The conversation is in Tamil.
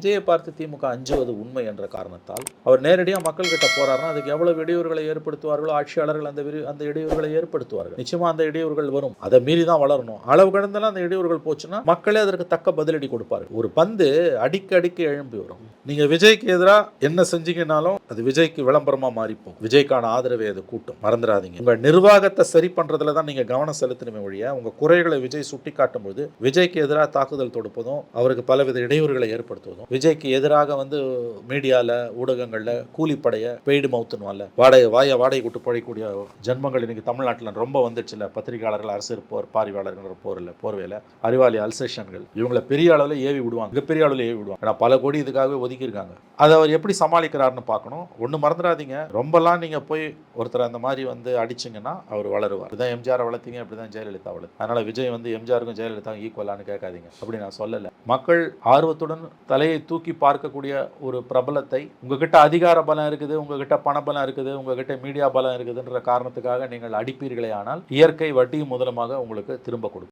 விஜயை பார்த்து திமுக அஞ்சுவது உண்மை என்ற காரணத்தால் அவர் நேரடியாக மக்கள்கிட்ட போறாருன்னா அதுக்கு எவ்வளவு இடையூறுகளை ஏற்படுத்துவார்களோ ஆட்சியாளர்கள் அந்த இடையூறுகளை ஏற்படுத்துவார்கள். நிச்சயமா அந்த இடையூறுகள் வரும். அதை மீறி தான் வளரணும். அளவு கடந்தெல்லாம் அந்த இடையூறுகள் போச்சுன்னா மக்களே அதற்கு தக்க பதிலடி கொடுப்பார்கள். ஒரு பந்து அடிக்க எழும்பி வரும். நீங்க விஜய்க்கு எதிராக என்ன செஞ்சீங்கன்னாலும் அது விஜய்க்கு விளம்பரமா மாறிப்போம். விஜய்க்கான ஆதரவை அது கூட்டும். மறந்துடாதீங்க. உங்க நிர்வாகத்தை சரி பண்றதுல தான் நீங்க கவனம் செலுத்தணுமே ஒழிய உங்க குறைகளை விஜய் சுட்டி காட்டும் போது விஜய்க்கு எதிராக தாக்குதல் தொடுப்பதும் அவருக்கு பலவித இடையூறுகளை ஏற்படுத்துவதும் விஜய்க்கு எதிராக மீடியால ஊடகங்கள்ல கூலிப்படைய பெய்டு மவுத்துனுவால வாடகை கூட்டு பழைக்கூடிய ஜென்மங்கள் இன்னைக்கு தமிழ்நாட்டில் ரொம்ப வந்துச்சுல. பத்திரிகையாளர்கள், அரசு பார்வையாளர்கள் போர்வேல அறிவாளி அல்சேஷன்கள் இவங்களை பெரிய அளவில் ஏவி விடுவாங்க. மிகப்பெரிய அளவில் ஏவி விடுவாங்க. ஏன்னா பல கோடி இதுக்காகவே ஒதுக்கி இருக்காங்க. அதை அவர் எப்படி சமாளிக்கிறாருன்னு பார்க்கணும். ஒன்று மறந்துடாதீங்க, ரொம்பலாம் நீங்க போய் ஒருத்தர் அந்த மாதிரி அடிச்சிங்கன்னா அவர் வளருவார். இதுதான் எம்ஜிஆர் வளர்த்தீங்க, அப்படிதான் ஜெயலலிதா வளர்த்து. அதனால விஜய் எம்ஜிஆருக்கும் ஜெயலலிதாவும் ஈக்குவலான்னு கேட்காதீங்க. அப்படி நான் சொல்லலை. மக்கள் ஆர்வத்துடன் தலையை தூக்கி பார்க்கக்கூடிய ஒரு பிரபலத்தை உங்ககிட்ட அதிகார பலம் இருக்குது, உங்ககிட்ட பண பலம் இருக்குது, உங்ககிட்ட மீடியா பலம் இருக்குதுன்ற காரணத்துக்காக நீங்கள் அடிப்பீர்களே ஆனால் இயற்கை வட்டியும் முதலமாக உங்களுக்கு திரும்ப கொடுக்கும்.